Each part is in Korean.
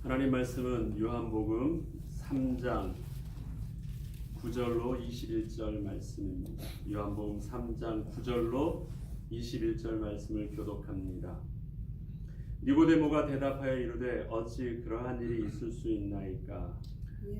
하나님 말씀은 요한복음 3장 9절로 21절 말씀입니다. 요한복음 3장 9절로 21절 말씀을 교독합니다. 니고데모가 대답하여 이르되 어찌 그러한 일이 있을 수 있나이까?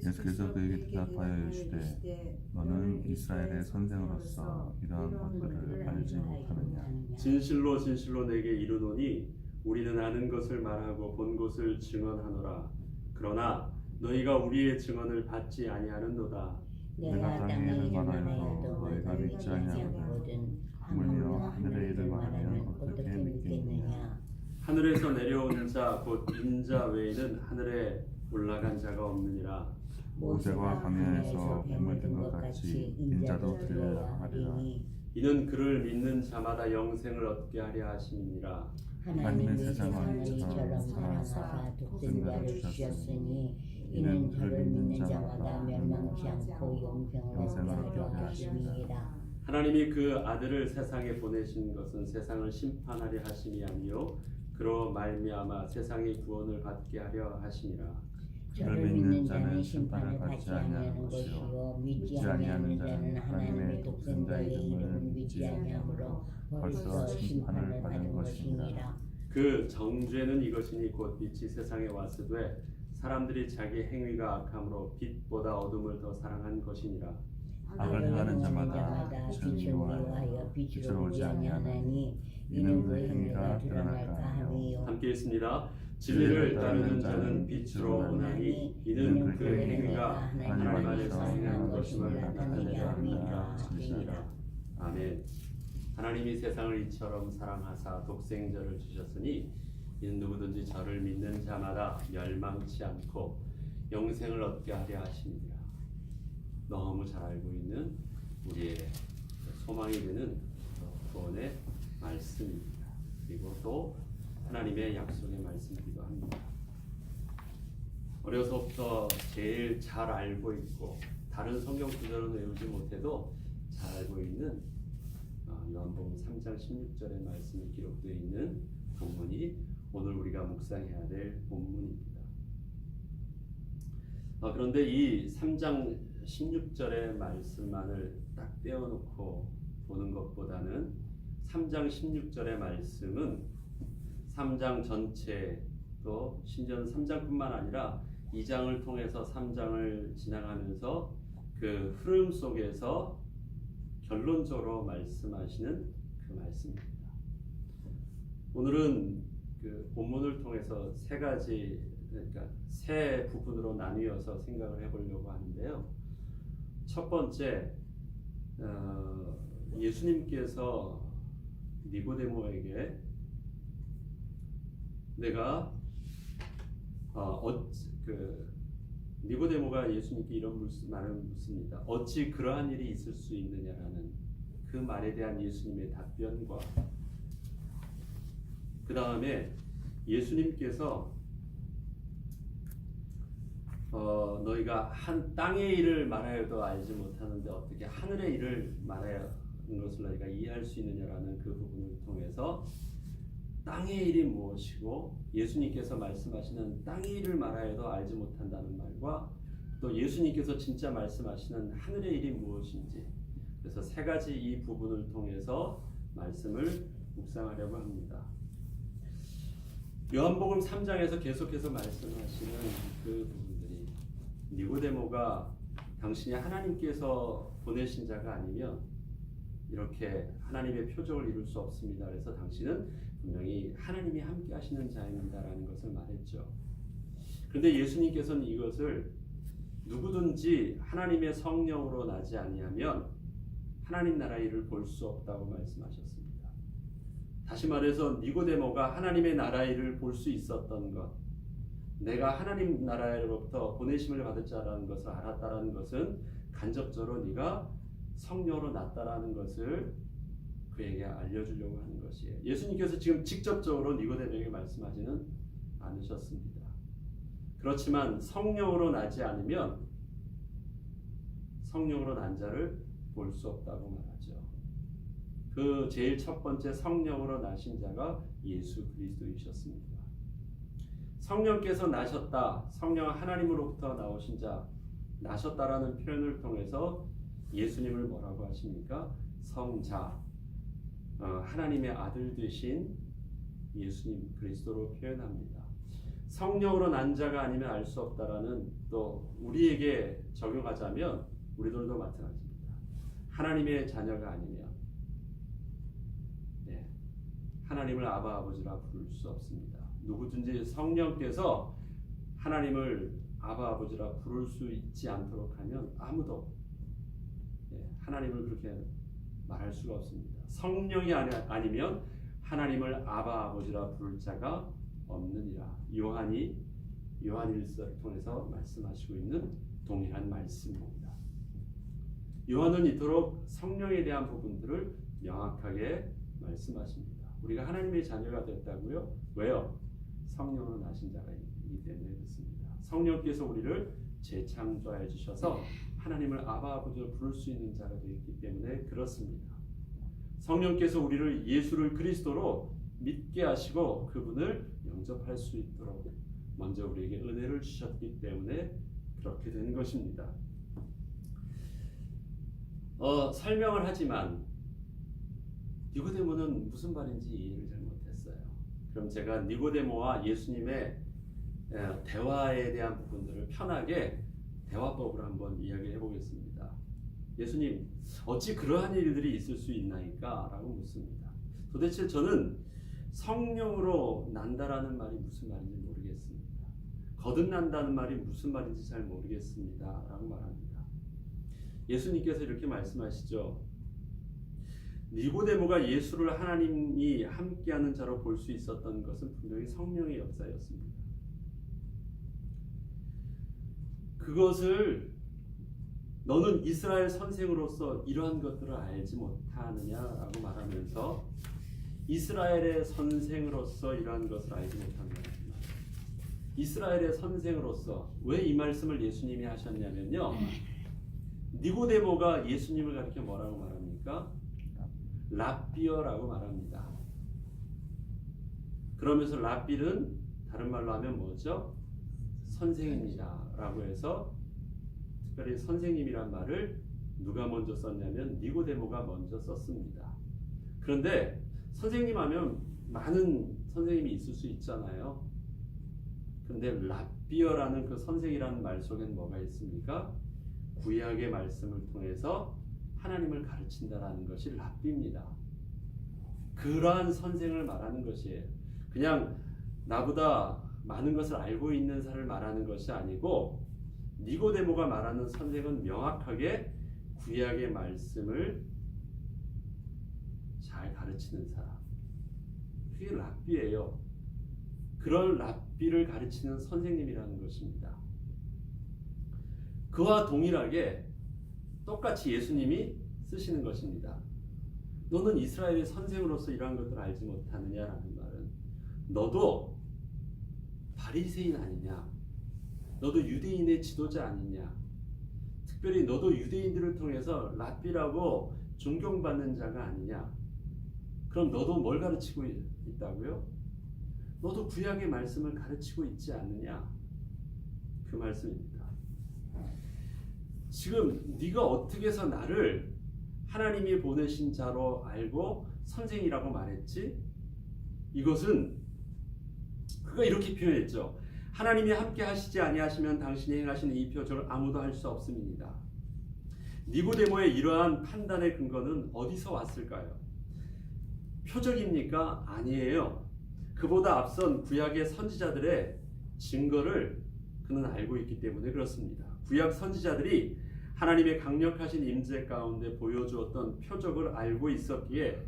예수께서 그에게 대답하여 이르시되 너는 이스라엘의 선생으로서 이러한 것들을 알지 못하느냐? 진실로 진실로 내게 이르노니 우리는 아는 것을 말하고 본 것을 증언하노라. 그러나 너희가 우리의 증언을 받지 아니하는도다. 내가 땅의 일을 말하여도 너희가 믿지 아니하거든 하물며 하늘의 일을 말하면 어떻게 믿겠느냐? 하늘에서 내려온 자 곧 인자 외에는 하늘에 올라간 자가 없느니라. 모세가 광야에서 뱀을 든 것 같이 인자도 들려야 하리라. 이는 그를 믿는 자마다 영생을 얻게 하려 하심이니라. 하나님의 세상을 이처럼 사랑하사 독생자를 주셨으니 이는 저를 믿는 자마다 멸망치 않고 영생을 얻게 하려 하심이니라. 하나님이 그 아들을 세상에 보내신 것은 세상을 심판하려 하심이 아니요 그로 말미암아 세상의 구원을 받게 하려 하심이라. 저를 믿는 자는 심판을 받지 아니하는 것이요 믿지 아니하는 자는 하나님의 독생자의 이름을 믿지 아니하므로 벌써 심판을 받은 것이니라. 그 정죄는 이것이니 곧 빛이 세상에 왔으되 사람들이 자기 행위가 악함으로 빛보다 어둠을 더 사랑한 것이니라. 악을 행하는 자마다 진리로 위하여 빛으로 오지 아니하나니 이는 그 행위가 드러날까 하니요. 함께 읽습니다. 진리를 따르는 자는 빛으로 오나니 이는 그 행위가 하나님 안에서 행한 것임을 나타내려 함이라. 아멘. 하나님이 세상을 이처럼 사랑하사 독생자를 주셨으니 이는 누구든지 저를 믿는 자마다 멸망치 않고 영생을 얻게 하려 하심이라. 너무 잘 알고 있는 우리의 소망이 되는 구원의 말씀입니다. 그리고 또 하나님의 약속의 말씀이기도 합니다. 어려서부터 제일 잘 알고 있고 다른 성경 구절은 외우지 못해도 잘 알고 있는 요한복음 3장 16절의 말씀이 기록되어 있는 본문이 오늘 우리가 묵상해야 될 본문입니다. 그런데 이 3장 16절의 말씀만을 딱 떼어놓고 보는 것보다는 3장 16절의 말씀은 3장 전체 또 신전 3장뿐만 아니라 2장을 통해서 3장을 지나가면서 그 흐름 속에서 결론적으로 말씀하시는 그 말씀입니다. 오늘은 그 본문을 통해서 세 가지, 그러니까 세 부분으로 나뉘어서 생각을 해보려고 하는데요. 첫 번째, 예수님께서 니고데모에게 니고데모가 예수님께 이런 말을 묻습니다. 어찌 그러한 일이 있을 수 있느냐라는 그 말에 대한 예수님의 답변과 그 다음에 예수님께서 너희가 한 땅의 일을 말하여도 알지 못하는데 어떻게 하늘의 일을 말하는 것을 너희가 이해할 수 있느냐라는 그 부분을 통해서 땅의 일이 무엇이고 예수님께서 말씀하시는 땅의 일을 말하여도 알지 못한다는 말과 또 예수님께서 진짜 말씀하시는 하늘의 일이 무엇인지, 그래서 세 가지 이 부분을 통해서 말씀을 묵상하려고 합니다. 요한복음 3장에서 계속해서 말씀하시는 그 부분들이 니고데모가 당신이 하나님께서 보내신 자가 아니면 이렇게 하나님의 표적을 이룰 수 없습니다. 그래서 당신은 분명히 하나님이 함께 하시는 자입니다라는 것을 말했죠. 그런데 예수님께서는 이것을 누구든지 하나님의 성령으로 나지 아니하면 하나님 나라의 일을 볼 수 없다고 말씀하셨습니다. 다시 말해서 니고데모가 하나님의 나라의 일을 볼 수 있었던 것, 내가 하나님 나라로부터 보내심을 받을 자라는 것을 알았다라는 것은 간접적으로 네가 성령으로 났다라는 것을 그에게 알려주려고 하는 것이에요. 예수님께서 지금 직접적으로 니고데모에게 말씀하지는 않으셨습니다. 그렇지만 성령으로 나지 않으면 성령으로 난 자를 볼 수 없다고 말하죠. 그 제일 첫 번째 성령으로 나신 자가 예수 그리스도이셨습니다. 성령께서 나셨다, 성령 하나님으로부터 나오신 자, 나셨다라는 표현을 통해서 예수님을 뭐라고 하십니까? 성자, 하나님의 아들 되신 예수님 그리스도로 표현합니다. 성령으로 난 자가 아니면 알 수 없다라는, 또 우리에게 적용하자면 우리들도 마찬가지입니다. 하나님의 자녀가 아니면 하나님을 아바 아버지라 부를 수 없습니다. 누구든지 성령께서 하나님을 아바 아버지라 부를 수 있지 않도록 하면 아무도 하나님을 그렇게 말할 수가 없습니다. 성령이 아니면 하나님을 아바 아버지라 부를 자가 없느니라. 요한이 요한일서를 통해서 말씀하시고 있는 동일한 말씀입니다. 요한은 이토록 성령에 대한 부분들을 명확하게 말씀하십니다. 우리가 하나님의 자녀가 됐다고요? 왜요? 성령으로 나신 자가 있기 때문에 그렇습니다. 성령께서 우리를 재창조하여 주셔서 하나님을 아바 아버지로 부를 수 있는 자가 되었기 때문에 그렇습니다. 성령께서 우리를 예수를 그리스도로 믿게 하시고 그분을 영접할 수 있도록 먼저 우리에게 은혜를 주셨기 때문에 그렇게 된 것입니다. 설명을 하지만 니고데모는 무슨 말인지 이해를 잘 못했어요. 그럼 제가 니고데모와 예수님의 대화에 대한 부분들을 편하게 대화법으로 한번 이야기해 보겠습니다. 예수님, 어찌 그러한 일들이 있을 수 있나이까? 라고 묻습니다. 도대체 저는 성령으로 난다라는 말이 무슨 말인지 모르겠습니다. 거듭난다는 말이 무슨 말인지 잘 모르겠습니다. 라고 말합니다. 예수님께서 이렇게 말씀하시죠. 니고데모가 예수를 하나님이 함께하는 자로 볼 수 있었던 것은 분명히 성령의 역사였습니다. 그것을 너는 이스라엘 선생으로서 이러한 것들을 알지 못하느냐라고 말하면서 이스라엘의 선생으로서 이러한 것을 알지 못한다. 이스라엘의 선생으로서 왜 이 말씀을 예수님이 하셨냐면요. 니고데모가 예수님을 가리켜 뭐라고 말합니까? 랍비어라고 말합니다. 그러면서 랍비는 다른 말로 하면 뭐죠? 선생입니다 라고 해서 특별히 선생님이란 말을 누가 먼저 썼냐면 니고데모가 먼저 썼습니다. 그런데 선생님 하면 많은 선생님이 있을 수 있잖아요. 그런데 랍비어라는 그 선생이라는 말 속엔 뭐가 있습니까? 구약의 말씀을 통해서 하나님을 가르친다라는 것이 랍비입니다. 그러한 선생을 말하는 것이에요. 그냥 나보다 많은 것을 알고 있는 사람을 말하는 것이 아니고 니고데모가 말하는 선생은 명확하게 구약의 말씀을 잘 가르치는 사람. 그게 랍비예요. 그런 랍비를 가르치는 선생님이라는 것입니다. 그와 동일하게 똑같이 예수님이 쓰시는 것입니다. 너는 이스라엘의 선생으로서 이러한 것들을 알지 못하느냐라는 말은 너도 바리새인 아니냐? 너도 유대인의 지도자 아니냐? 특별히 너도 유대인들을 통해서 랍비라고 존경받는 자가 아니냐? 그럼 너도 뭘 가르치고 있다고요? 너도 구약의 말씀을 가르치고 있지 않느냐? 그 말씀입니다. 지금 네가 어떻게 해서 나를 하나님이 보내신 자로 알고 선생이라고 말했지? 이것은 그가 이렇게 표현했죠. 하나님이 함께 하시지 아니하시면 당신이 행하시는 이 표적을 아무도 할 수 없음이니이다. 니고데모의 이러한 판단의 근거는 어디서 왔을까요? 표적입니까? 아니에요. 그보다 앞선 구약의 선지자들의 증거를 그는 알고 있기 때문에 그렇습니다. 구약 선지자들이 하나님의 강력하신 임재 가운데 보여주었던 표적을 알고 있었기에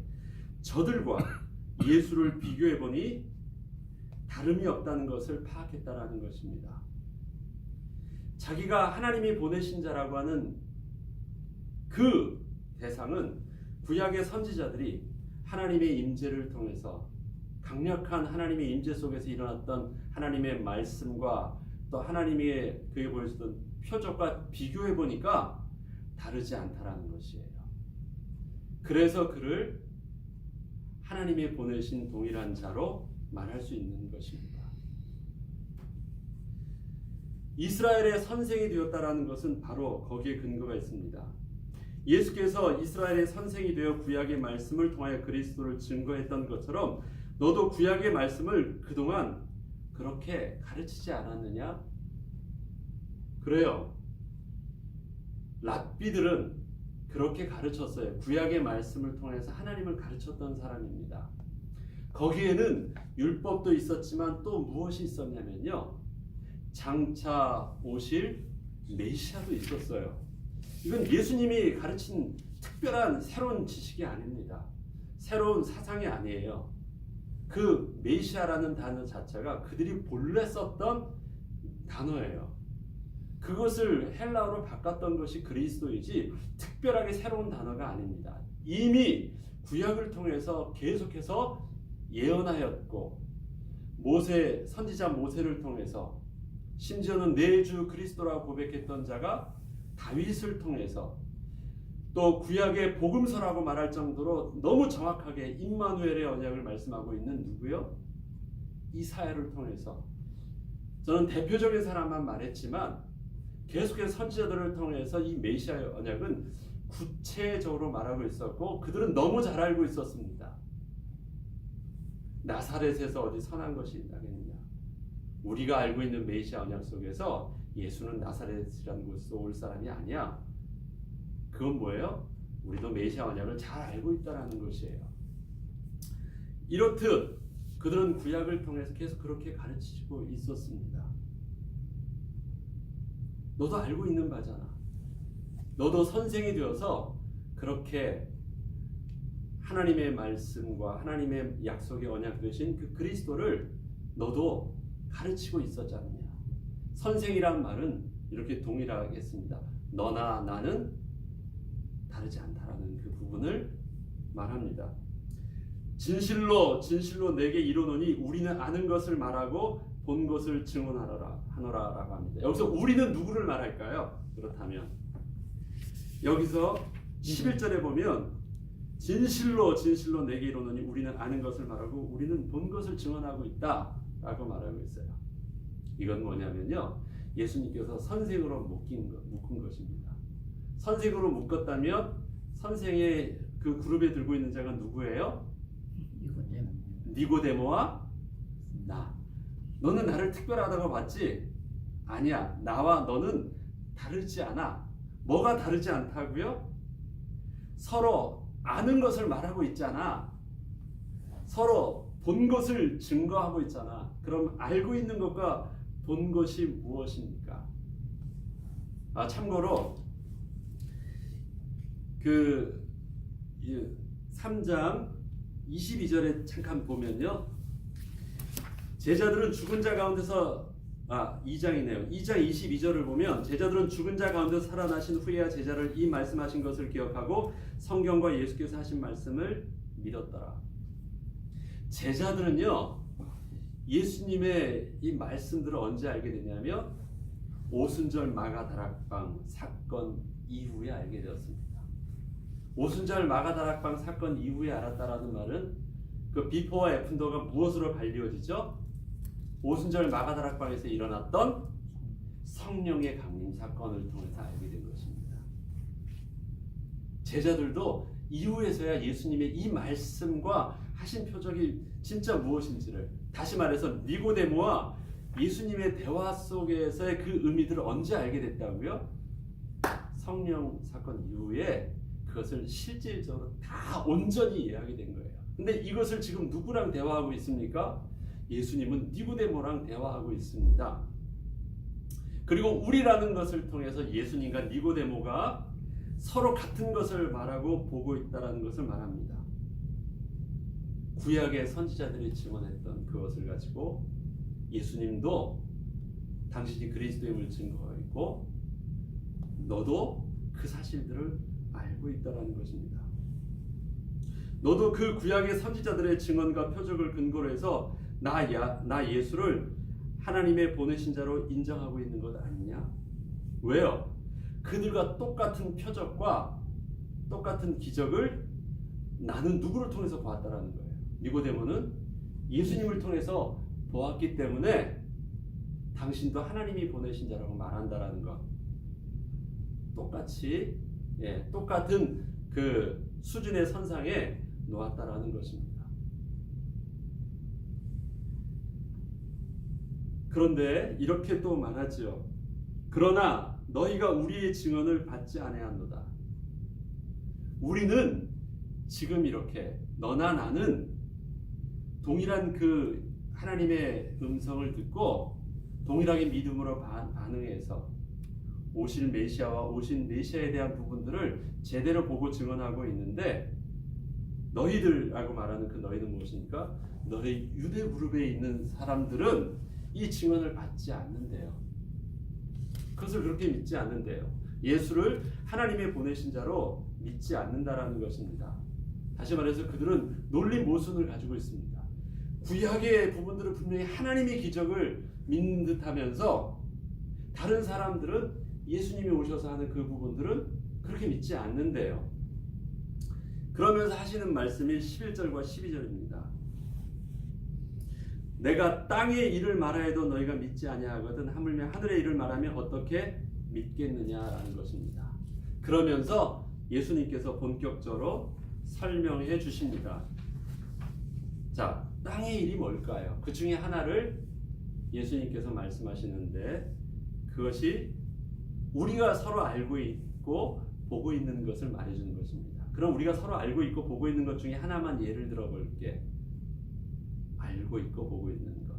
저들과 예수를 비교해보니 다름이 없다는 것을 파악했다라는 것입니다. 자기가 하나님이 보내신 자라고 하는 그 대상은 구약의 선지자들이 하나님의 임재를 통해서 강력한 하나님의 임재 속에서 일어났던 하나님의 말씀과 또 하나님의 그에 보여주던 표적과 비교해 보니까 다르지 않다라는 것이에요. 그래서 그를 하나님이 보내신 동일한 자로 말할 수 있는 것입니다. 이스라엘의 선생이 되었다라는 것은 바로 거기에 근거가 있습니다. 예수께서 이스라엘의 선생이 되어 구약의 말씀을 통하여 그리스도를 증거했던 것처럼 너도 구약의 말씀을 그동안 그렇게 가르치지 않았느냐? 그래요. 랍비들은 그렇게 가르쳤어요. 구약의 말씀을 통해서 하나님을 가르쳤던 사람입니다. 거기에는 율법도 있었지만 또 무엇이 있었냐면요, 장차 오실 메시아도 있었어요. 이건 예수님이 가르친 특별한 새로운 지식이 아닙니다. 새로운 사상이 아니에요. 그 메시아라는 단어 자체가 그들이 본래 썼던 단어예요. 그것을 헬라어로 바꿨던 것이 그리스도이지 특별하게 새로운 단어가 아닙니다. 이미 구약을 통해서 계속해서 예언하였고, 모세, 선지자 모세를 통해서, 심지어는 내 주 그리스도라고 고백했던 자가 다윗을 통해서, 또 구약의 복음서라고 말할 정도로 너무 정확하게 임마누엘의 언약을 말씀하고 있는 누구요? 이사야를 통해서. 저는 대표적인 사람만 말했지만 계속해서 선지자들을 통해서 이 메시아의 언약은 구체적으로 말하고 있었고, 그들은 너무 잘 알고 있었습니다. 나사렛에서 어디 선한 것이 있다겠느냐? 우리가 알고 있는 메시아 언약 속에서 예수는 나사렛이라는 곳에서 올 사람이 아니야. 그건 뭐예요? 우리도 메시아 언약을 잘 알고 있다는 것이에요. 이렇듯 그들은 구약을 통해서 계속 그렇게 가르치고 있었습니다. 너도 알고 있는 바잖아. 너도 선생이 되어서 그렇게 하나님의 말씀과 하나님의 약속의 언약 되신 그 그리스도를 너도 가르치고 있었지 않느냐. 선생이란 말은 이렇게 동일하겠습니다. 너나 나는 다르지 않다라는 그 부분을 말합니다. 진실로 진실로 내게 이르노니 우리는 아는 것을 말하고 본 것을 증언하노라라고 합니다. 여기서 우리는 누구를 말할까요? 그렇다면 여기서 11절에 보면 진실로 진실로 내게 이르노니 우리는 아는 것을 말하고 우리는 본 것을 증언하고 있다라고 말하고 있어요. 이건 뭐냐면요, 예수님께서 선생으로 묶은 것입니다. 선생으로 묶었다면 선생의 그 그룹에 들고 있는 자가 누구예요? 니고데모와 나. 너는 나를 특별하다고 봤지? 아니야. 나와 너는 다르지 않아. 뭐가 다르지 않다고요? 서로 아는 것을 말하고 있잖아. 서로 본 것을 증거하고 있잖아. 그럼 알고 있는 것과 본 것이 무엇입니까? 참고로 그 3장 22절에 잠깐 보면요, 제자들은 죽은 자 가운데서 2장이네요. 2장 22절을 보면 제자들은 죽은 자 가운데서 살아나신 후에야 제자를 이 말씀하신 것을 기억하고 성경과 예수께서 하신 말씀을 믿었더라. 제자들은요, 예수님의 이 말씀들을 언제 알게 되냐면 오순절 마가다락방 사건 이후에 알게 되었습니다. 오순절 마가다락방 사건 이후에 알았다라는 말은 그 비포와 애프터가 무엇으로 발리워지죠? 오순절 마가다락방에서 일어났던 성령의 강림 사건을 통해서 알게 된 것입니다. 제자들도 이후에서야 예수님의 이 말씀과 하신 표적이 진짜 무엇인지를, 다시 말해서 니고데모와 예수님의 대화 속에서의 그 의미들을 언제 알게 됐다고요? 성령 사건 이후에 그것을 실질적으로 다 온전히 이해하게 된 거예요. 근데 이것을 지금 누구랑 대화하고 있습니까? 예수님은 니고데모랑 대화하고 있습니다. 그리고 우리라는 것을 통해서 예수님과 니고데모가 서로 같은 것을 말하고 보고 있다는 것을 말합니다. 구약의 선지자들이 증언했던 그것을 가지고 예수님도 당신이 그리스도임을 증거하고 너도 그 사실들을 알고 있다는 것입니다. 너도 그 구약의 선지자들의 증언과 표적을 근거로 해서 나 예수를 하나님의 보내신 자로 인정하고 있는 것 아니냐? 왜요? 그들과 똑같은 표적과 똑같은 기적을 나는 누구를 통해서 보았다라는 거예요. 니고데모는 예수님을 통해서 보았기 때문에 당신도 하나님이 보내신 자라고 말한다라는 것. 똑같이 똑같은 그 수준의 선상에 놓았다라는 것입니다. 그런데 이렇게 또 말하지요. 그러나 너희가 우리의 증언을 받지 아니하노다. 우리는 지금 이렇게 너나 나는 동일한 그 하나님의 음성을 듣고 동일하게 믿음으로 반응해서 오실 메시아와 오신 메시아에 대한 부분들을 제대로 보고 증언하고 있는데, 너희들라고 말하는 그 너희는 무엇입니까? 너희 유대 무릎에 있는 사람들은 이 증언을 받지 않는데요. 그것을 그렇게 믿지 않는데요. 예수를 하나님의 보내신 자로 믿지 않는다라는 것입니다. 다시 말해서 그들은 놀림 모순을 가지고 있습니다. 구약의 부분들은 분명히 하나님의 기적을 믿는 듯하면서 다른 사람들은 예수님이 오셔서 하는 그 부분들은 그렇게 믿지 않는데요. 그러면서 하시는 말씀이 11절과 12절입니다. 내가 땅의 일을 말하여도 너희가 믿지 아니하거든 하물며 하늘의 일을 말하면 어떻게 믿겠느냐라는 것입니다. 그러면서 예수님께서 본격적으로 설명해 주십니다. 자, 땅의 일이 뭘까요? 그 중에 하나를 예수님께서 말씀하시는데, 그것이 우리가 서로 알고 있고 보고 있는 것을 말해주는 것입니다. 그럼 우리가 서로 알고 있고 보고 있는 것 중에 하나만 예를 들어볼게. 알고 있고 보고 있는 것.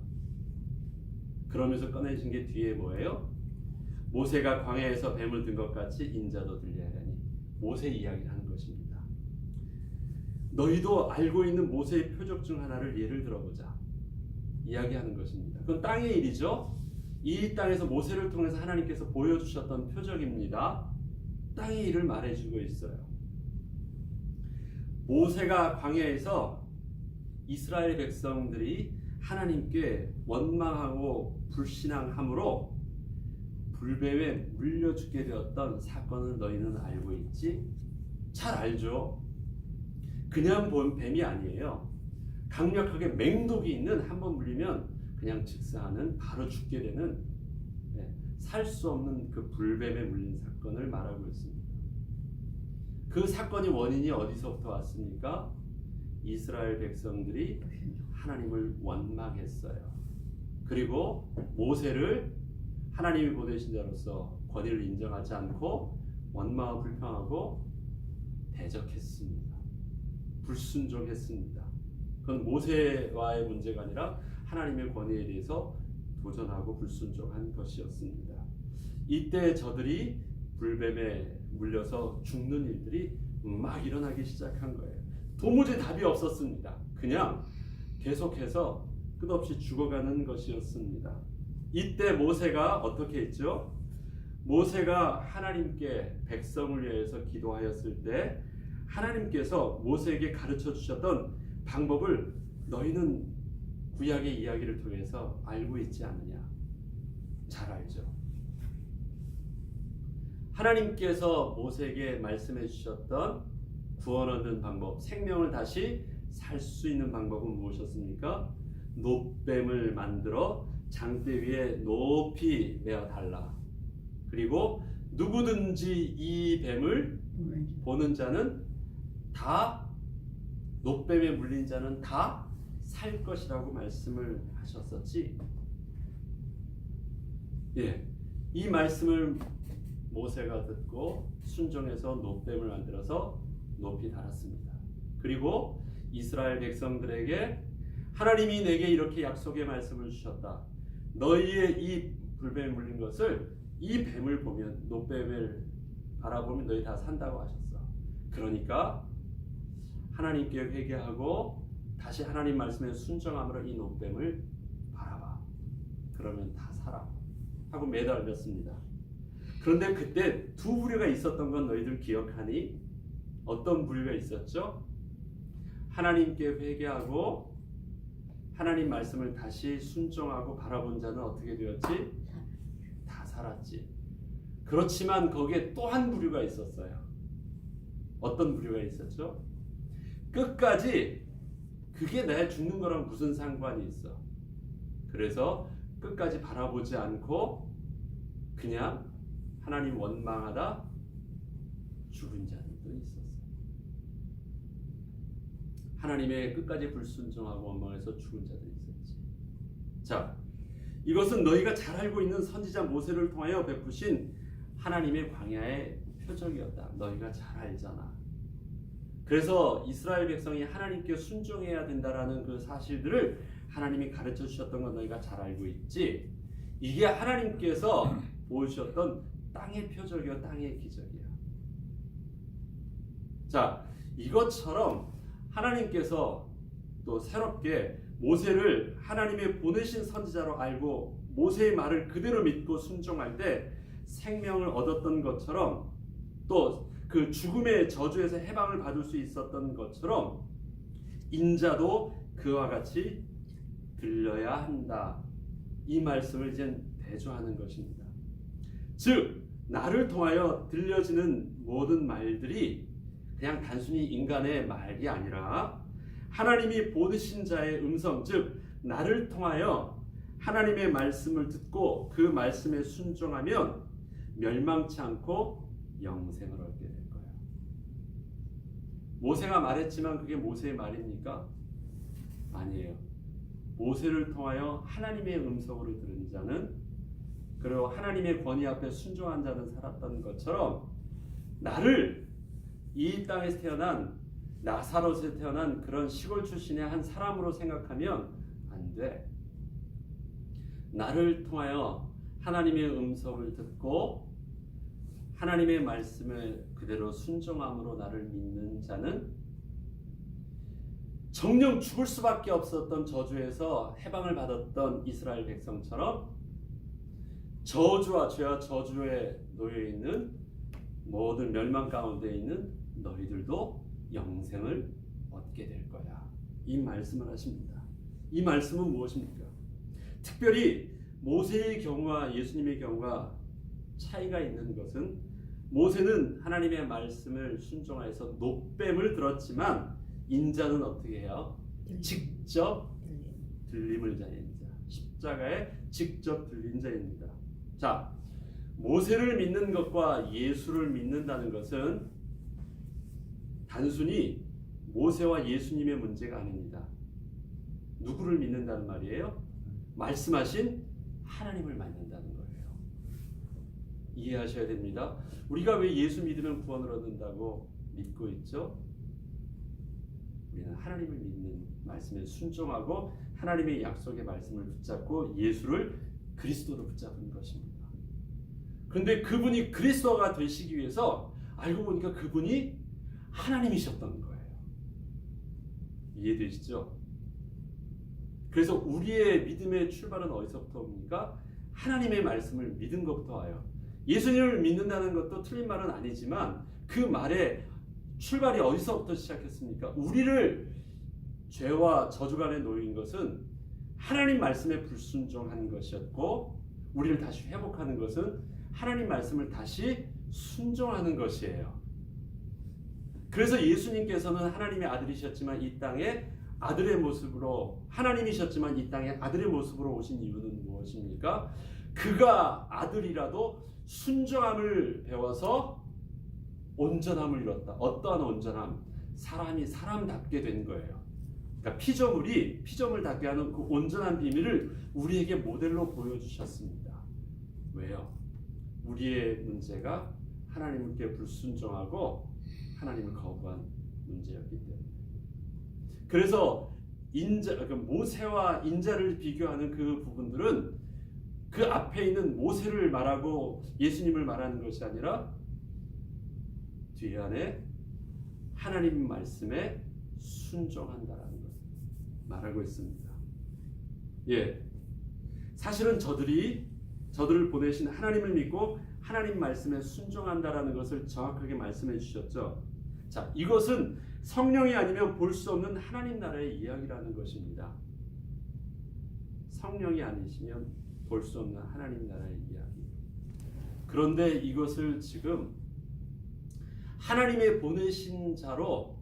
그러면서 꺼내신 게 뒤에 뭐예요? 모세가 광야에서 뱀을 든 것 같이 인자도 들려야 하니, 모세 이야기를 하는 것입니다. 너희도 알고 있는 모세의 표적 중 하나를 예를 들어보자 이야기하는 것입니다. 그건 땅의 일이죠. 이 땅에서 모세를 통해서 하나님께서 보여주셨던 표적입니다. 땅의 일을 말해주고 있어요. 모세가 광야에서 이스라엘 백성들이 하나님께 원망하고 불신앙함으로 불뱀에 물려 죽게 되었던 사건을 너희는 알고 있지? 잘 알죠? 그냥 본 뱀이 아니에요. 강력하게 맹독이 있는, 한번 물리면 그냥 즉사하는, 바로 죽게 되는, 살 수 없는 그 불뱀에 물린 사건을 말하고 있습니다. 그 사건이 원인이 어디서부터 왔습니까? 이스라엘 백성들이 하나님을 원망했어요. 그리고 모세를 하나님이 보내신 자로서 권위를 인정하지 않고 원망하고 불평하고 대적했습니다. 불순종했습니다. 그건 모세와의 문제가 아니라 하나님의 권위에 대해서 도전하고 불순종한 것이었습니다. 이때 저들이 불뱀에 물려서 죽는 일들이 막 일어나기 시작한 거예요. 도무지 답이 없었습니다. 그냥 계속해서 끝없이 죽어가는 것이었습니다. 이때 모세가 어떻게 했죠? 모세가 하나님께 백성을 위해서 기도하였을 때 하나님께서 모세에게 가르쳐 주셨던 방법을 너희는 구약의 이야기를 통해서 알고 있지 않느냐? 잘 알죠. 하나님께서 모세에게 말씀해 주셨던 구원 얻는 방법, 생명을 다시 살 수 있는 방법은 무엇이었습니까? 놋뱀을 만들어 장대 위에 높이 메어 달라. 그리고 누구든지 이 뱀을 보는 자는 다, 놋뱀에 물린 자는 다 살 것이라고 말씀을 하셨었지. 이 말씀을 모세가 듣고 순종해서 놋뱀을 만들어서 높이 달았습니다. 그리고 이스라엘 백성들에게 하나님이 내게 이렇게 약속의 말씀을 주셨다. 너희의 이 불뱀에 물린 것을, 이 뱀을 보면, 놋뱀을 바라보면 너희 다 산다고 하셨어. 그러니까 하나님께 회개하고 다시 하나님 말씀에 순종함으로 이 놋뱀을 바라봐. 그러면 다 살아. 하고 매달렸습니다. 그런데 그때 두 부류가 있었던 건 너희들 기억하니? 어떤 부류가 있었죠? 하나님께 회개하고 하나님 말씀을 다시 순종하고 바라본 자는 어떻게 되었지? 다 살았지. 그렇지만 거기에 또 한 부류가 있었어요. 어떤 부류가 있었죠? 끝까지 그게 내 죽는 거랑 무슨 상관이 있어? 그래서 끝까지 바라보지 않고 그냥 하나님 원망하다 죽은 자들도 있었어요. 하나님의 끝까지 불순종하고 원망해서 죽은 자들이 있었지. 자, 이것은 너희가 잘 알고 있는 선지자 모세를 통하여 베푸신 하나님의 광야의 표적이었다. 너희가 잘 알잖아. 그래서 이스라엘 백성이 하나님께 순종해야 된다라는 그 사실들을 하나님이 가르쳐 주셨던 건 너희가 잘 알고 있지. 이게 하나님께서 보여주셨던 땅의 표적이요, 땅의 기적이야. 자, 이것처럼 하나님께서 또 새롭게 모세를 하나님의 보내신 선지자로 알고 모세의 말을 그대로 믿고 순종할 때 생명을 얻었던 것처럼 또 그 죽음의 저주에서 해방을 받을 수 있었던 것처럼 인자도 그와 같이 들려야 한다. 이 말씀을 이제 대조하는 것입니다. 즉 나를 통하여 들려지는 모든 말들이 그냥 단순히 인간의 말이 아니라 하나님이 보내신 자의 음성, 즉 나를 통하여 하나님의 말씀을 듣고 그 말씀에 순종하면 멸망치 않고 영생을 얻게 될 거예요. 모세가 말했지만 그게 모세의 말입니까? 아니에요. 모세를 통하여 하나님의 음성으로 들은 자는, 그리고 하나님의 권위 앞에 순종한 자는 살았던 것처럼 나를 이 땅에서 태어난 나사로에서 태어난 그런 시골 출신의 한 사람으로 생각하면 안 돼. 나를 통하여 하나님의 음성을 듣고 하나님의 말씀을 그대로 순종함으로 나를 믿는 자는 정령 죽을 수밖에 없었던 저주에서 해방을 받았던 이스라엘 백성처럼 저주와 죄와 저주에 놓여 있는 모든 멸망 가운데 있는 너희들도 영생을 얻게 될 거야. 이 말씀을 하십니다. 이 말씀은 무엇입니까? 특별히 모세의 경우와 예수님의 경우가 차이가 있는 것은 모세는 하나님의 말씀을 순종하여서 노뱀을 들었지만 인자는 어떻게 해요? 직접 들림을 자인 자, 십자가에 직접 들린 자입니다. 자, 모세를 믿는 것과 예수를 믿는다는 것은 단순히 모세와 예수님의 문제가 아닙니다. 누구를 믿는다는 말이에요? 말씀하신 하나님을 믿는다는 거예요. 이해하셔야 됩니다. 우리가 왜 예수 믿으면 구원을 얻는다고 믿고 있죠? 우리는 하나님을 믿는 말씀에 순종하고 하나님의 약속의 말씀을 붙잡고 예수를 그리스도로 붙잡은 것입니다. 그런데 그분이 그리스도가 되시기 위해서 알고 보니까 그분이 하나님이셨던 거예요. 이해되시죠? 그래서 우리의 믿음의 출발은 어디서부터 옵니까? 하나님의 말씀을 믿은 것부터 와요. 예수님을 믿는다는 것도 틀린 말은 아니지만 그 말의 출발이 어디서부터 시작했습니까? 우리를 죄와 저주간에 놓인 것은 하나님 말씀에 불순종한 것이었고 우리를 다시 회복하는 것은 하나님 말씀을 다시 순종하는 것이에요. 그래서 예수님께서는 하나님의 아들이셨지만 이 땅에 아들의 모습으로, 하나님이셨지만 이 땅에 아들의 모습으로 오신 이유는 무엇입니까? 그가 아들이라도 순종함을 배워서 온전함을 이뤘다. 어떠한 온전함? 사람이 사람답게 된 거예요. 그러니까 피조물이 피조물답게 하는 그 온전한 비밀을 우리에게 모델로 보여주셨습니다. 왜요? 우리의 문제가 하나님께 불순종하고 하나님을 거부한 문제였기 때문에. 그래서 모세와 인자를 비교하는 그 부분들은 그 앞에 있는 모세를 말하고 예수님을 말하는 것이 아니라 뒤에 안에 하나님 말씀에 순종한다라는 것을 말하고 있습니다. 예, 사실은 저들을 보내신 하나님을 믿고 하나님 말씀에 순종한다라는 것을 정확하게 말씀해 주셨죠. 자, 이것은 성령이 아니면 볼 수 없는 하나님 나라의 이야기라는 것입니다. 성령이 아니시면 볼 수 없는 하나님 나라의 이야기. 그런데 이것을 지금 하나님의 보내신 자로,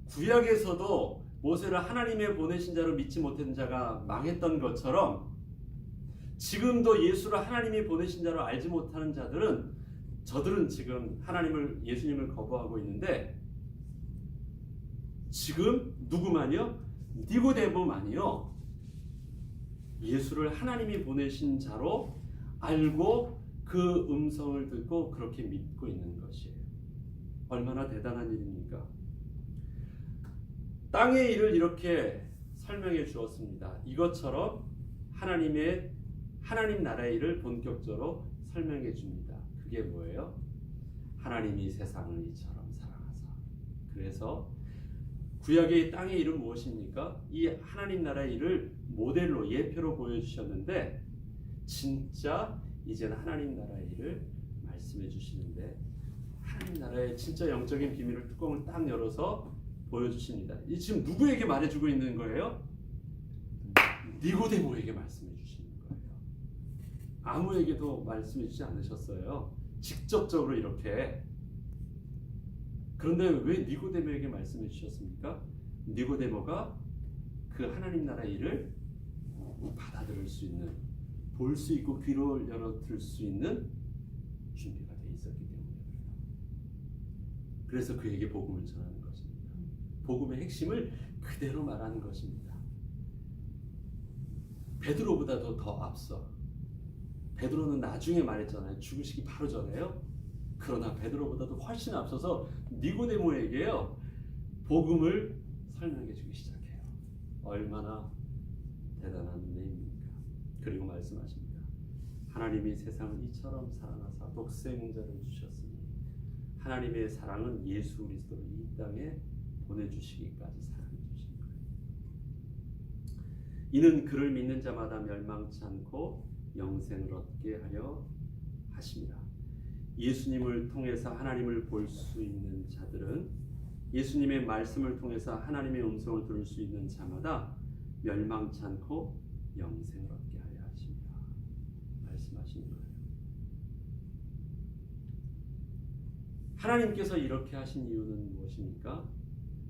구약에서도 모세를 하나님의 보내신 자로 믿지 못한 자가 망했던 것처럼 지금도 예수를 하나님이 보내신 자로 알지 못하는 자들은 저들은 지금 예수님을 거부하고 있는데 지금 누구만요? 니고데모만이요. 예수를 하나님이 보내신 자로 알고 그 음성을 듣고 그렇게 믿고 있는 것이에요. 얼마나 대단한 일입니까? 땅의 일을 이렇게 설명해 주었습니다. 이것처럼 하나님 나라의 일을 본격적으로 설명해 줍니다. 그게 뭐예요? 하나님이 세상을 이처럼 사랑하사. 그래서 구약의 땅의 일은 무엇입니까? 이 하나님 나라의 일을 모델로 예표로 보여주셨는데 진짜 이제는 하나님 나라의 일을 말씀해 주시는데 하나님 나라의 진짜 영적인 비밀을 뚜껑을 딱 열어서 보여주십니다. 이 지금 누구에게 말해주고 있는 거예요? 니고데모에게 말씀해 주시는 거예요. 아무에게도 말씀해 주지 않으셨어요. 직접적으로 이렇게. 그런데 왜 니고데모에게 말씀해 주셨습니까? 니고데모가 그 하나님 나라의 일을 받아들일 수 있는, 볼 수 있고 귀를 열어 들을 수 있는 준비가 돼 있었기 때문에 그래요. 그래서 그에게 복음을 전하는 것입니다. 복음의 핵심을 그대로 말하는 것입니다. 베드로보다도 더 앞서. 베드로는 나중에 말했잖아요. 죽으시기 바로 전에요. 그러나 베드로보다도 훨씬 앞서서 니고데모에게요 복음을 설명해 주기 시작해요. 얼마나 대단한 은혜입니까? 그리고 말씀하십니다. 하나님이 세상을 이처럼 사랑하사 독생자를 주셨으니 하나님의 사랑은 예수 그리스도를 이 땅에 보내주시기까지 사랑해 주신 거예요. 이는 그를 믿는 자마다 멸망치 않고 영생을 얻게 하려 하심이라. 예수님을 통해서 하나님을 볼 수 있는 자들은 예수님의 말씀을 통해서 하나님의 음성을 들을 수 있는 자마다 멸망치 않고 영생을 얻게 하려 하십니다. 말씀하신 거예요. 하나님께서 이렇게 하신 이유는 무엇입니까?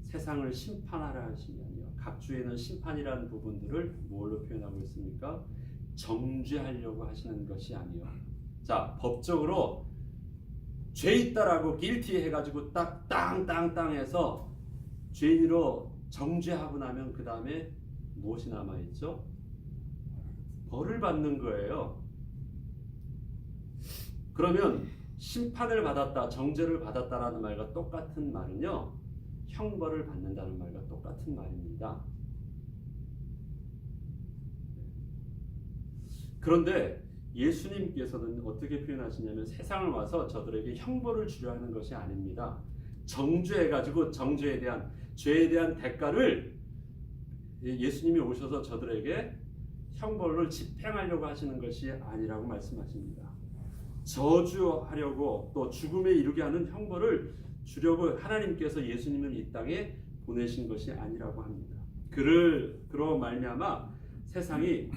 세상을 심판하라 하심이 아니요. 각주에는 심판이라는 부분들을 뭘로 표현하고 있습니까? 정죄하려고 하시는 것이 아니요. 자, 법적으로 죄 있다라고 guilty 해가지고 딱 땅 해서 죄인으로 정죄하고 나면 그 다음에 무엇이 남아있죠? 벌을 받는 거예요. 그러면 심판을 받았다, 정죄를 받았다라는 말과 똑같은 말은요, 형벌을 받는다는 말과 똑같은 말입니다. 그런데 예수님께서는 어떻게 표현하시냐면 세상을 와서 저들에게 형벌을 주려 하는 것이 아닙니다. 정죄해가지고 정죄에 대한, 죄에 대한 대가를 예수님이 오셔서 저들에게 형벌을 집행하려고 하시는 것이 아니라고 말씀하십니다. 저주하려고 또 죽음에 이르게 하는 형벌을 주려고 하나님께서 예수님을 이 땅에 보내신 것이 아니라고 합니다. 그로 말미암아 세상이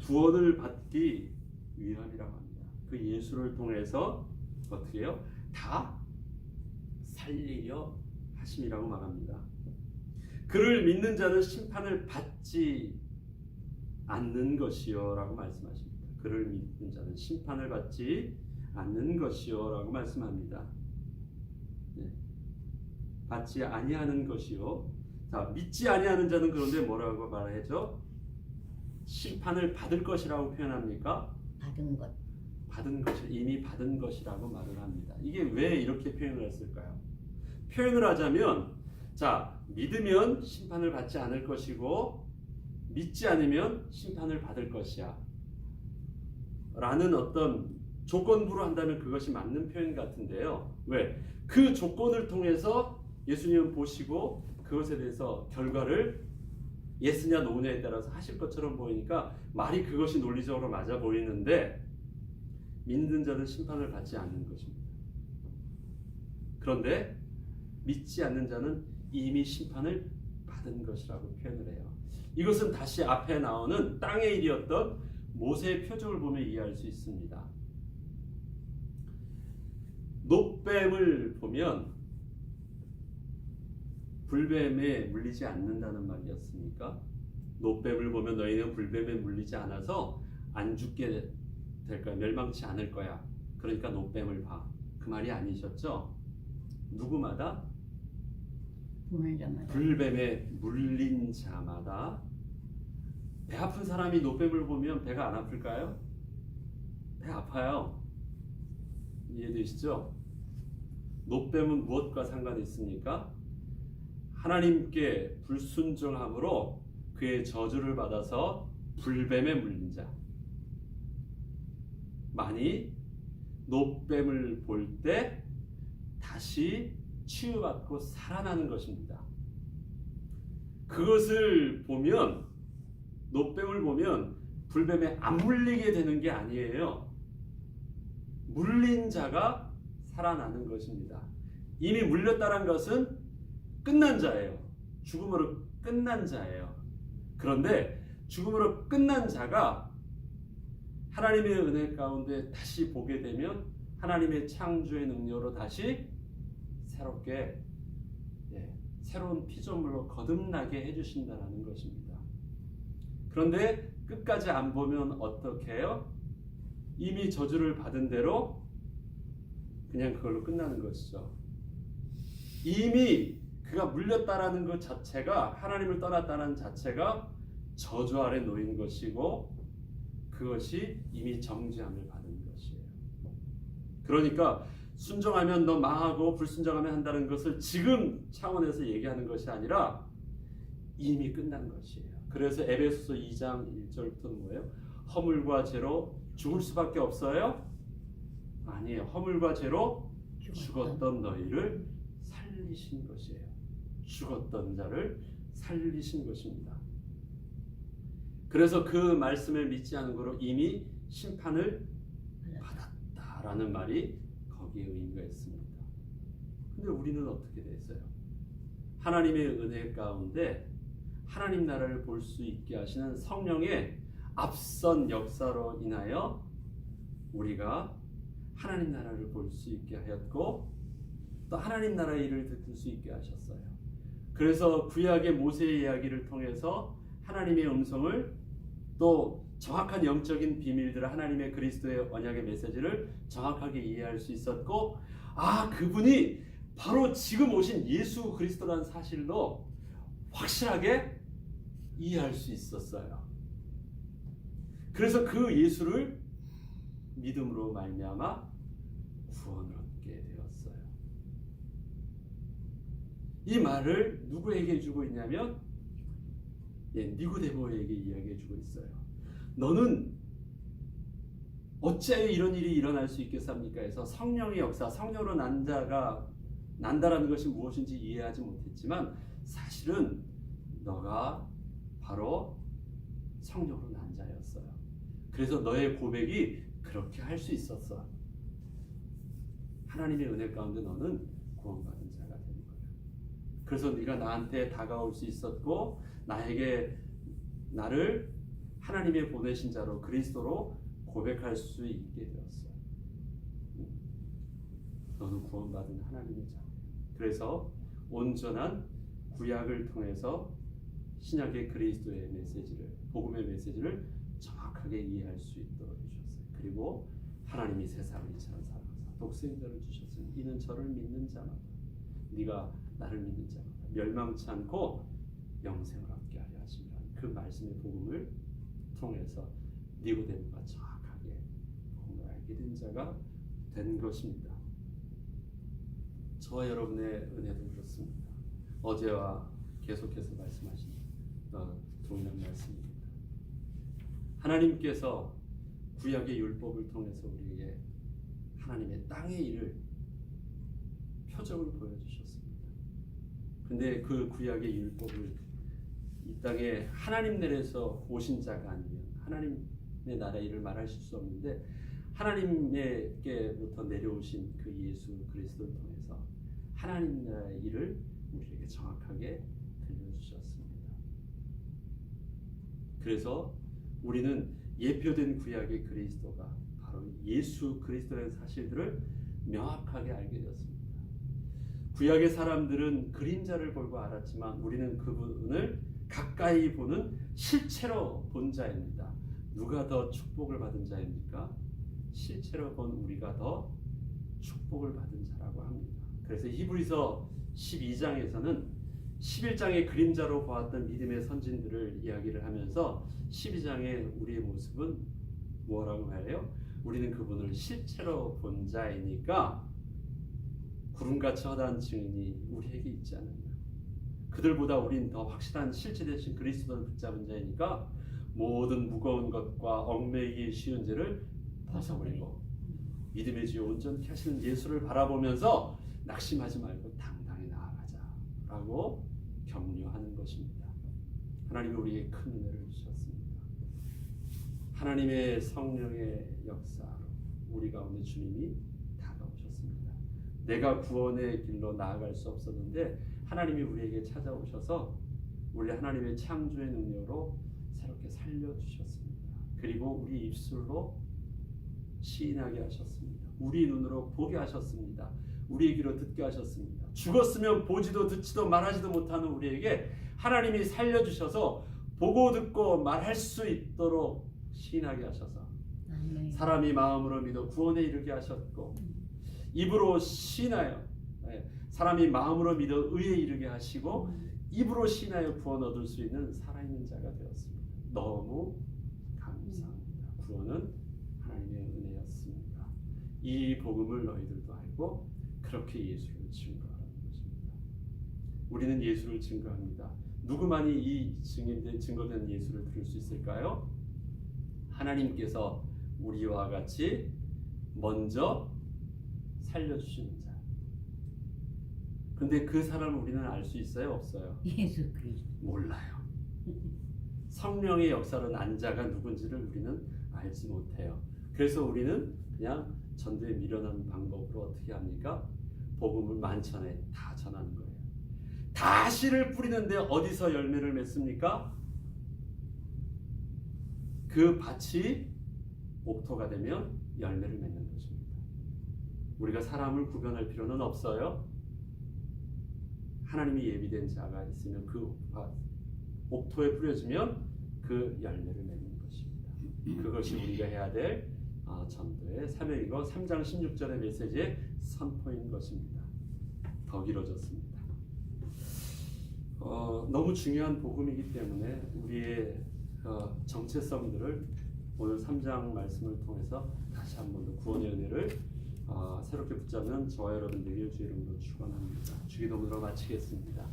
구원을 받기 위함이라고 합니다. 그 예수를 통해서 어떻게 해요? 다 살리려 하심이라고 말합니다. 그를 믿는 자는 심판을 받지 않는 것이요 라고 말씀하십니다. 그를 믿는 자는 심판을 받지 않는 것이요 라고 말씀합니다. 네. 받지 아니하는 것이요. 자, 믿지 아니하는 자는 그런데 뭐라고 말하죠? 심판을 받을 것이라고 표현합니까? 받은 것이 이미 받은 것이라고 말을 합니다. 이게 왜 이렇게 표현을 했을까요? 표현을 하자면, 자, 믿으면 심판을 받지 않을 것이고 믿지 않으면 심판을 받을 것이야 라는 어떤 조건부로 한다면 그것이 맞는 표현 같은데요. 왜? 그 조건을 통해서 예수님은 보시고 그것에 대해서 결과를 예스냐 노냐에 따라서 하실 것처럼 보이니까 말이 그것이 논리적으로 맞아 보이는데 믿는 자는 심판을 받지 않는 것입니다. 그런데 믿지 않는 자는 이미 심판을 받은 것이라고 표현을 해요. 이것은 다시 앞에 나오는 땅의 일이었던 모세의 표적을 보면 이해할 수 있습니다. 놋뱀을 보면 불뱀에 물리지 않는다는 말이었습니까? 놋뱀을 보면 너희는 불뱀에 물리지 않아서 안 죽게 될 거야. 멸망치 않을 거야. 그러니까 노뱀을 봐. 그 말이 아니셨죠? 누구마다? 보는 자마다. 불뱀에 물린 자마다. 배 아픈 사람이 노뱀을 보면 배가 안 아플까요? 배 아파요. 이해되시죠? 노뱀은 무엇과 상관이 있습니까? 하나님께 불순종함으로 그의 저주를 받아서 불뱀에 물린 자. 만이 노뱀을 볼 때 다시 치유받고 살아나는 것입니다. 그것을 보면, 노뱀을 보면 불뱀에 안 물리게 되는 게 아니에요. 물린 자가 살아나는 것입니다. 이미 물렸다는 것은 끝난 자예요. 죽음으로 끝난 자예요. 그런데 죽음으로 끝난 자가 하나님의 은혜 가운데 다시 보게 되면 하나님의 창조의 능력으로 다시 새롭게 새로운 피조물로 거듭나게 해주신다는 것입니다. 그런데 끝까지 안 보면 어떻게 해요? 이미 저주를 받은 대로 그냥 그걸로 끝나는 것이죠. 이미 그가 물렸다라는 것 자체가, 하나님을 떠났다는 자체가 저주 아래 놓인 것이고 그것이 이미 정죄함을 받은 것이에요. 그러니까 순종하면 너 망하고 불순종하면 한다는 것을 지금 차원에서 얘기하는 것이 아니라 이미 끝난 것이에요. 그래서 에베소서 2장 1절부터는 뭐예요? 허물과 죄로 죽을 수밖에 없어요? 아니에요. 허물과 죄로 죽었던 너희를 살리신 것이에요. 죽었던 자를 살리신 것입니다. 그래서 그 말씀을 믿지 않은 거로 이미 심판을 받았다라는 말이 거기에 의미가 있습니다. 근데 우리는 어떻게 됐어요? 하나님의 은혜 가운데 하나님 나라를 볼 수 있게 하시는 성령의 앞선 역사로 인하여 우리가 하나님 나라를 볼 수 있게 하였고 또 하나님 나라의 일을 듣을 수 있게 하셨어요. 그래서 구약의 모세의 이야기를 통해서 하나님의 음성을 또 정확한 영적인 비밀들을 하나님의 그리스도의 언약의 메시지를 정확하게 이해할 수 있었고 그분이 바로 지금 오신 예수 그리스도라는 사실도 확실하게 이해할 수 있었어요. 그래서 그 예수를 믿음으로 말미암아 구원을 얻게 되었어요. 이 말을 누구에게 주고 있냐면 니고데모에게 이야기해 주고 있어요. 너는 어찌하여 이런 일이 일어날 수 있겠습니까? 해서 성령의 역사, 성령으로 난 자가 난다라는 것이 무엇인지 이해하지 못했지만 사실은 너가 바로 성령으로 난 자였어요. 그래서 너의 고백이 그렇게 할 수 있었어. 하나님의 은혜 가운데 너는 구원받은 자가 되는 거예요. 그래서 네가 나한테 다가올 수 있었고 나를 하나님의 보내신 자로 그리스도로 고백할 수 있게 되었어요. 너는 구원받은 하나님의 자예요. 그래서 온전한 구약을 통해서 신약의 그리스도의 메시지를, 복음의 메시지를 정확하게 이해할 수 있도록 해주셨어요. 그리고 하나님이 세상을 이처럼 사랑하사 독생자를 주셨으니 이는 저를 믿는 자마다, 네가 나를 믿는 자마다 멸망치 않고 영생을 얻게 하려 하심이라는 그 말씀의 복음을 통해서 니고데모가 정확하게 복음을 알게 된 자가 된 것입니다. 저와 여러분의 은혜도 그렇습니다. 어제와 계속해서 말씀하신 동일한 말씀입니다. 하나님께서 구약의 율법을 통해서 우리에게 하나님의 땅의 일을 표적을 보여주셨습니다. 근데 그 구약의 율법을 이 땅에 하나님 나라에서 오신 자가 아니면 하나님의 나라의 일을 말하실 수 없는데 하나님께로부터 내려오신 그 예수 그리스도를 통해서 하나님 나라의 일을 우리에게 정확하게 들려주셨습니다. 그래서 우리는 예표된 구약의 그리스도가 바로 예수 그리스도라는 사실들을 명확하게 알게 되었습니다. 구약의 사람들은 그림자를 보고 알았지만 우리는 그분을 가까이 보는 실체로 본 자입니다. 누가 더 축복을 받은 자입니까? 실제로 본 우리가 더 축복을 받은 자라고 합니다. 그래서 히브리서 12장에서는 11장의 그림자로 보았던 믿음의 선진들을 이야기를 하면서 12장의 우리의 모습은 뭐라고 말해요? 우리는 그분을 실제로 본 자이니까 구름같이 허다한 증인이 우리에게 있지 않느냐. 그들보다 우린 더 확실한 실제 대신 그리스도를 붙잡은 자이니까 모든 무거운 것과 얽매이기 쉬운 죄를 벗어버리고 믿음의 주여 온전히 하시는 예수를 바라보면서 낙심하지 말고 당당히 나아가자라고 격려하는 것입니다. 하나님이 우리에게 큰 은혜를 주셨습니다. 하나님의 성령의 역사로 우리 가운데 주님이 다가오셨습니다. 내가 구원의 길로 나아갈 수 없었는데 하나님이 우리에게 찾아오셔서 우리 하나님의 창조의 능력으로 새롭게 살려주셨습니다. 그리고 우리 입술로 시인하게 하셨습니다. 우리 눈으로 보게 하셨습니다. 우리의 귀로 듣게 하셨습니다. 죽었으면 보지도 듣지도 말하지도 못하는 우리에게 하나님이 살려주셔서 보고 듣고 말할 수 있도록 시인하게 하셔서 사람이 마음으로 믿어 구원에 이르게 하셨고 입으로 시인하여 사람이 마음으로 믿어 의에 이르게 하시고 입으로 시인하여 구원 얻을 수 있는 살아있는 자가 되었습니다. 너무 감사합니다. 구원은 하나님의 은혜였습니다. 이 복음을 너희들도 알고 그렇게 예수를 증거하라는 것입니다. 우리는 예수를 증거합니다. 누구만이 이 증거된 예수를 들을 수 있을까요? 하나님께서 우리와 같이 먼저 살려주시는 자. 근데 그 사람을 우리는 알 수 있어요? 없어요? 예수 그리스도. 몰라요. 성령의 역사로 난 자가 누군지를 우리는 알지 못해요. 그래서 우리는 그냥 전도에 미련한 방법으로 어떻게 합니까? 복음을 만천에 다 전하는 거예요. 다 씨를 뿌리는데 어디서 열매를 맺습니까? 그 밭이 옥토가 되면 열매를 맺는 것입니다. 우리가 사람을 구별할 필요는 없어요. 하나님이 예비된 자가 있으면 그 옥토에 뿌려지면 그 열매를 맺는 것입니다. 그것이 우리가 해야 될 전도의 사명이고 3장 16절의 메시지의 선포인 것입니다. 더 길어졌습니다. 너무 중요한 복음이기 때문에 우리의 정체성들을 오늘 3장 말씀을 통해서 다시 한 번 더 구원의 은혜를 새롭게 붙잡는 저와 여러분들에게 주의 이름으로 축원합니다. 주기도문으로 마치겠습니다.